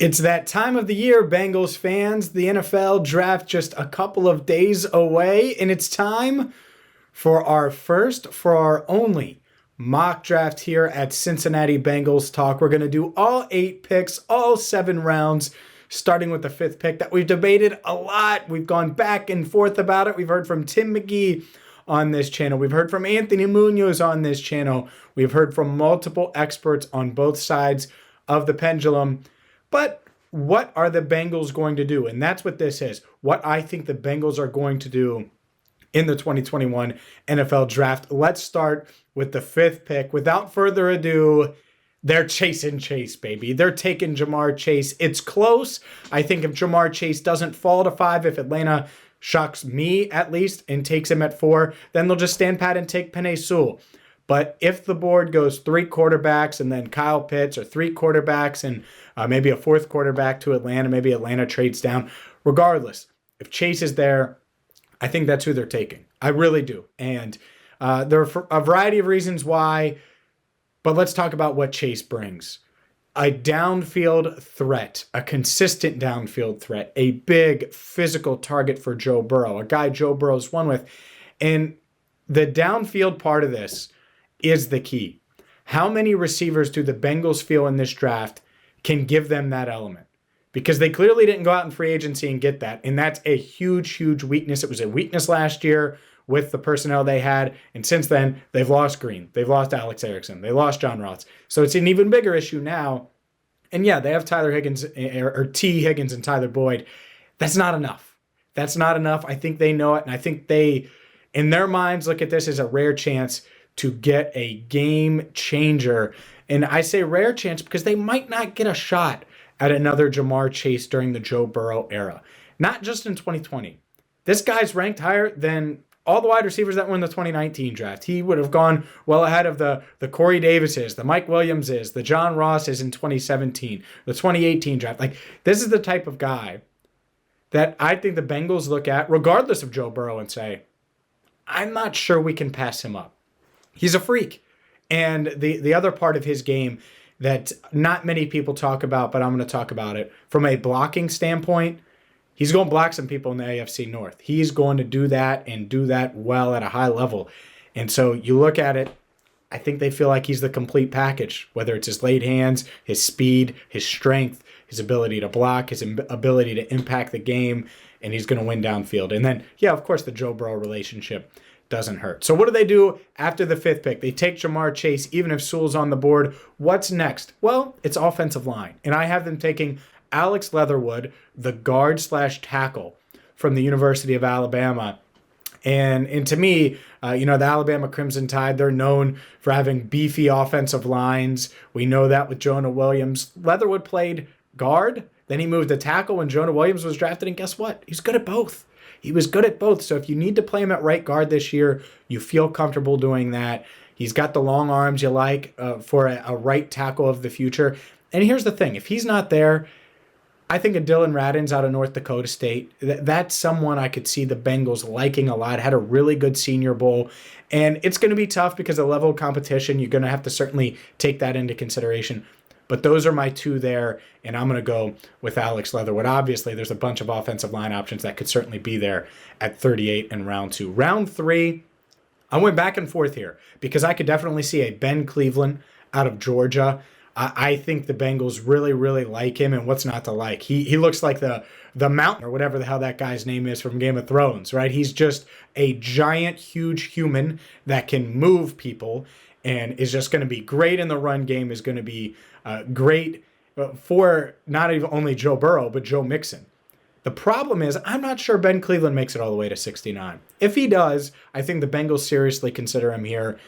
It's that time of the year, Bengals fans. The NFL draft just a couple of days away, and it's time for our only mock draft here at Cincinnati Bengals Talk. We're going to do all 8 picks, all 7 rounds, starting with the 5th pick that we've debated a lot. We've gone back and forth about it. We've heard from Tim McGee on this channel. We've heard from Anthony Munoz on this channel. We've heard from multiple experts on both sides of the pendulum. But what are the Bengals going to do? And that's what this is. What I think the Bengals are going to do in the 2021 NFL Draft. Let's start with the 5th pick. Without further ado, they're chasing Chase, baby. They're taking Jamar Chase. It's close. I think if Jamar Chase doesn't fall to 5, if Atlanta shocks me at least and takes him at 4, then they'll just stand pat and take Penei Sewell. But if the board goes 3 quarterbacks and then Kyle Pitts, or 3 quarterbacks and maybe a 4th quarterback to Atlanta, maybe Atlanta trades down, regardless, if Chase is there, I think that's who they're taking. I really do. And there are a variety of reasons why, but let's talk about what Chase brings. A downfield threat, a consistent downfield threat, a big physical target for Joe Burrow, a guy Joe Burrow's won with. And the downfield part of this is the key. How many receivers do the Bengals feel in this draft can give them that element? Because they clearly didn't go out in free agency and get that. And that's a huge, huge weakness. It was a weakness last year with the personnel they had. And since then, they've lost Green. They've lost Alex Erickson. They lost John Ross. So it's an even bigger issue now. And yeah, they have Tyler Higgins or T. Higgins and Tyler Boyd. That's not enough. That's not enough. I think they know it. And I think they, in their minds, look at this as a rare chance to get a game changer. And I say rare chance because they might not get a shot at another Jamar Chase during the Joe Burrow era. Not just in 2020. This guy's ranked higher than all the wide receivers that were in the 2019 draft. He would have gone well ahead of the Corey Davises, the Mike Williamses, the John Rosses in 2017, the 2018 draft. Like, this is the type of guy that I think the Bengals look at, regardless of Joe Burrow, and say, I'm not sure we can pass him up. He's a freak. And the other part of his game that not many people talk about, but I'm going to talk about it, from a blocking standpoint, he's going to block some people in the AFC North. He's going to do that and do that well at a high level. And so you look at it, I think they feel like he's the complete package, whether it's his late hands, his speed, his strength, his ability to block, his ability to impact the game, and he's going to win downfield. And then, yeah, of course, the Joe Burrow relationship doesn't hurt. So what do they do after the 5th pick? They take Jamar Chase, even if Sewell's on the board. What's next? Well, it's offensive line. And I have them taking Alex Leatherwood, the guard/tackle from the University of Alabama. And to me, the Alabama Crimson Tide, they're known for having beefy offensive lines. We know that with Jonah Williams. Leatherwood played guard, then he moved to tackle when Jonah Williams was drafted, and guess what? He's good at both. He was good at both. So if you need to play him at right guard this year, you feel comfortable doing that. He's got the long arms you like for a right tackle of the future. And here's the thing. If he's not there, I think a Dillon Radunz out of North Dakota State, that's someone I could see the Bengals liking a lot. Had a really good Senior Bowl. And it's going to be tough because of the level of competition. You're going to have to certainly take that into consideration. But those are my 2 there, and I'm going to go with Alex Leatherwood. Obviously, there's a bunch of offensive line options that could certainly be there at 38 in round 2. Round 3, I went back and forth here because I could definitely see a Ben Cleveland out of Georgia. I think the Bengals really, really like him, and what's not to like? He looks like the mountain or whatever the hell that guy's name is from Game of Thrones, right? He's just a giant, huge human that can move people and is just going to be great in the run game, is going to be great for not even only Joe Burrow, but Joe Mixon. The problem is I'm not sure Ben Cleveland makes it all the way to 69. If he does, I think the Bengals seriously consider him here.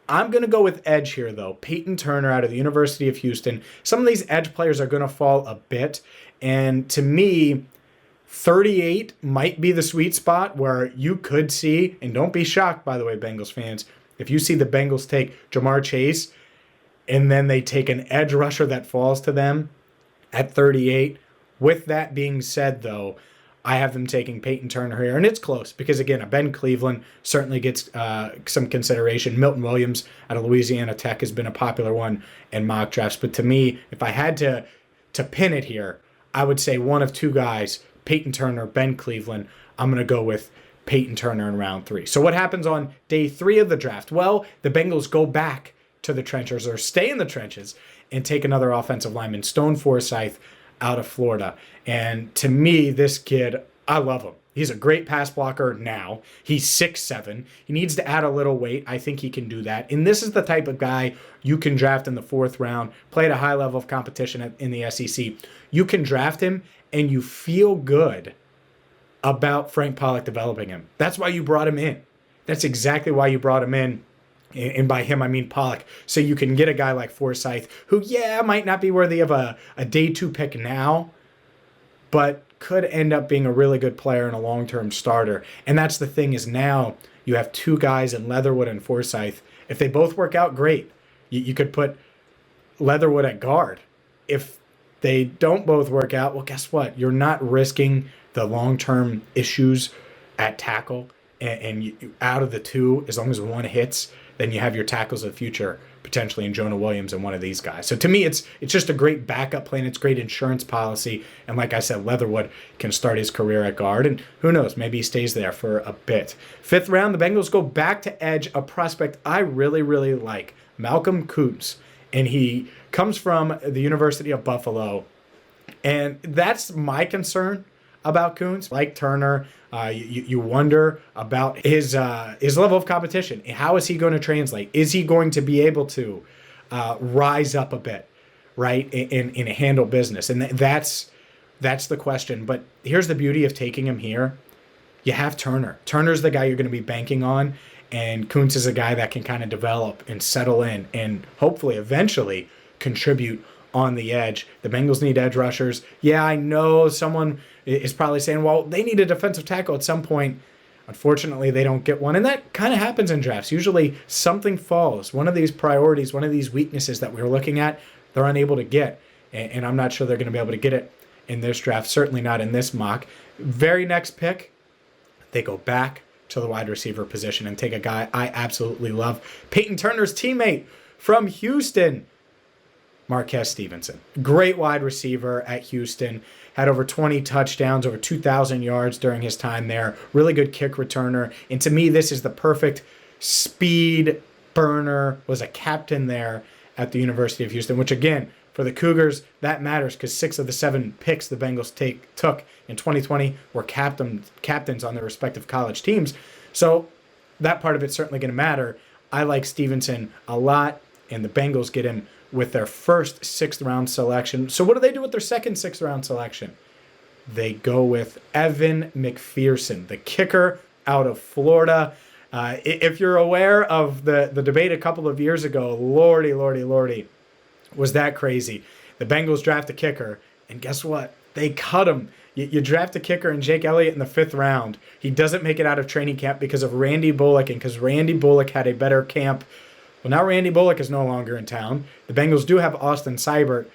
I'm going to go with edge here, though. Payton Turner out of the University of Houston. Some of these edge players are going to fall a bit. And to me, 38 might be the sweet spot where you could see, and don't be shocked, by the way, Bengals fans, if you see the Bengals take Jamar Chase and then they take an edge rusher that falls to them at 38. With that being said, though, I have them taking Payton Turner here, and it's close because, again, a Ben Cleveland certainly gets some consideration. Milton Williams out of Louisiana Tech has been a popular one in mock drafts, but to me, if I had to to pin it here, I would say one of two guys, Payton Turner, Ben Cleveland. I'm going to go with Payton Turner in round 3. So what happens on day 3 of the draft? Well, the Bengals go back to the trenches, or stay in the trenches, and take another offensive lineman, Stone Forsythe, out of Florida. And to me, this kid, I love him. He's a great pass blocker now. He's 6'7". He needs to add a little weight. I think he can do that. And this is the type of guy you can draft in the 4th round, play at a high level of competition in the SEC. You can draft him, and you feel good about Frank Pollock developing him. That's why you brought him in. That's exactly why you brought him in. And by him, I mean Pollock. So you can get a guy like Forsythe, who, might not be worthy of a day 2 pick now, but could end up being a really good player and a long-term starter. And that's the thing, is now you have 2 guys in Leatherwood and Forsythe. If they both work out, great. You could put Leatherwood at guard. If they don't both work out, well, guess what? You're not risking the long-term issues at tackle. And you, out of the 2, as long as one hits, then you have your tackles of the future, potentially in Jonah Williams and one of these guys. So to me, it's just a great backup plan. It's great insurance policy. And like I said, Leatherwood can start his career at guard. And who knows, maybe he stays there for a bit. 5th round, the Bengals go back to edge, a prospect I really, really like, Malcolm Koonetz. And he comes from the University of Buffalo. And that's my concern about Koonetz. Like Turner, you wonder about his level of competition. How is he going to translate? Is he going to be able to rise up a bit, right, and handle business? And that's the question. But here's the beauty of taking him here. You have Turner. Turner's the guy you're going to be banking on, and Koonetz is a guy that can kind of develop and settle in and hopefully eventually contribute on the edge. The Bengals need edge rushers. Yeah, I know someone is probably saying, well, they need a defensive tackle at some point. Unfortunately, they don't get one. And that kind of happens in drafts. Usually something falls. One of these priorities, one of these weaknesses that we were looking at, they're unable to get. And I'm not sure they're going to be able to get it in this draft. Certainly not in this mock. Very next pick, they go back to the wide receiver position and take a guy I absolutely love. Payton Turner's teammate from Houston, Marquez Stevenson. Great wide receiver at Houston. Had over 20 touchdowns, over 2,000 yards during his time there. Really good kick returner. And to me, this is the perfect speed burner. Was a captain there at the University of Houston, which again, for the Cougars, that matters because 6 of the 7 picks the Bengals took in 2020 were captains on their respective college teams. So that part of it's certainly going to matter. I like Stevenson a lot, and the Bengals get him with their first 6th round selection. So what do they do with their second 6th round selection? They go with Evan McPherson, the kicker out of Florida. If you're aware of the debate a couple of years ago, lordy, was that crazy. The Bengals draft a kicker, and guess what? They cut him. You draft a kicker in Jake Elliott in the 5th round. He doesn't make it out of training camp because of Randy Bullock, and because Randy Bullock had a better camp. Well, now Randy Bullock is no longer in town. The Bengals do have Austin Seibert.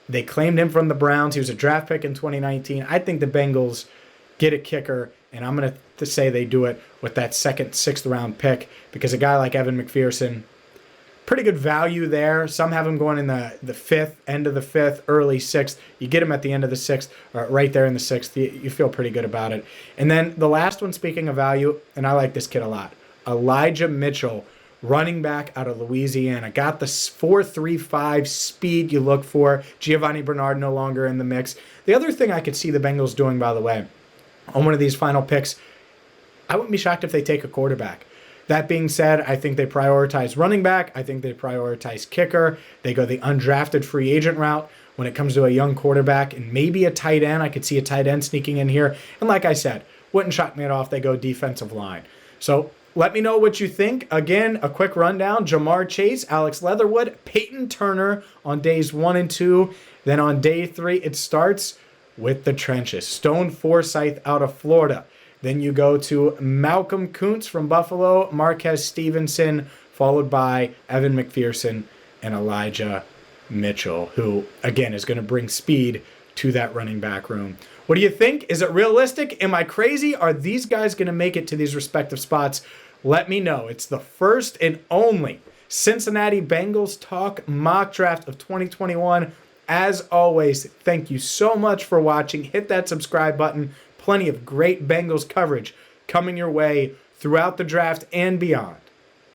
They claimed him from the Browns. He was a draft pick in 2019. I think the Bengals get a kicker, and I'm going to say they do it with that second 6th round pick because a guy like Evan McPherson, pretty good value there. Some have him going in the 5th, end of the 5th, early 6th. You get him at the end of the 6th, or right there in the 6th. You feel pretty good about it. And then the last one, speaking of value, and I like this kid a lot, Elijah Mitchell, running back out of Louisiana. Got the 4.35 speed you look for. Giovanni Bernard no longer in the mix. The other thing I could see the Bengals doing, by the way, on one of these final picks, I wouldn't be shocked if they take a quarterback. That being said, I think they prioritize running back. I think they prioritize kicker. They go the undrafted free agent route when it comes to a young quarterback, and maybe a tight end. I could see a tight end sneaking in here. And like I said, wouldn't shock me at all if they go defensive line. So let me know what you think. Again, a quick rundown. Jamar Chase, Alex Leatherwood, Payton Turner on days 1 and 2. Then on day 3, it starts with the trenches. Stone Forsythe out of Florida. Then you go to Malcolm Koonetz from Buffalo, Marquez Stevenson, followed by Evan McPherson and Elijah Mitchell, who, again, is going to bring speed to that running back room. What do you think? Is it realistic? Am I crazy? Are these guys going to make it to these respective spots? Let me know. It's the first and only Cincinnati Bengals Talk mock draft of 2021. As always, thank you so much for watching. Hit that subscribe button. Plenty of great Bengals coverage coming your way throughout the draft and beyond.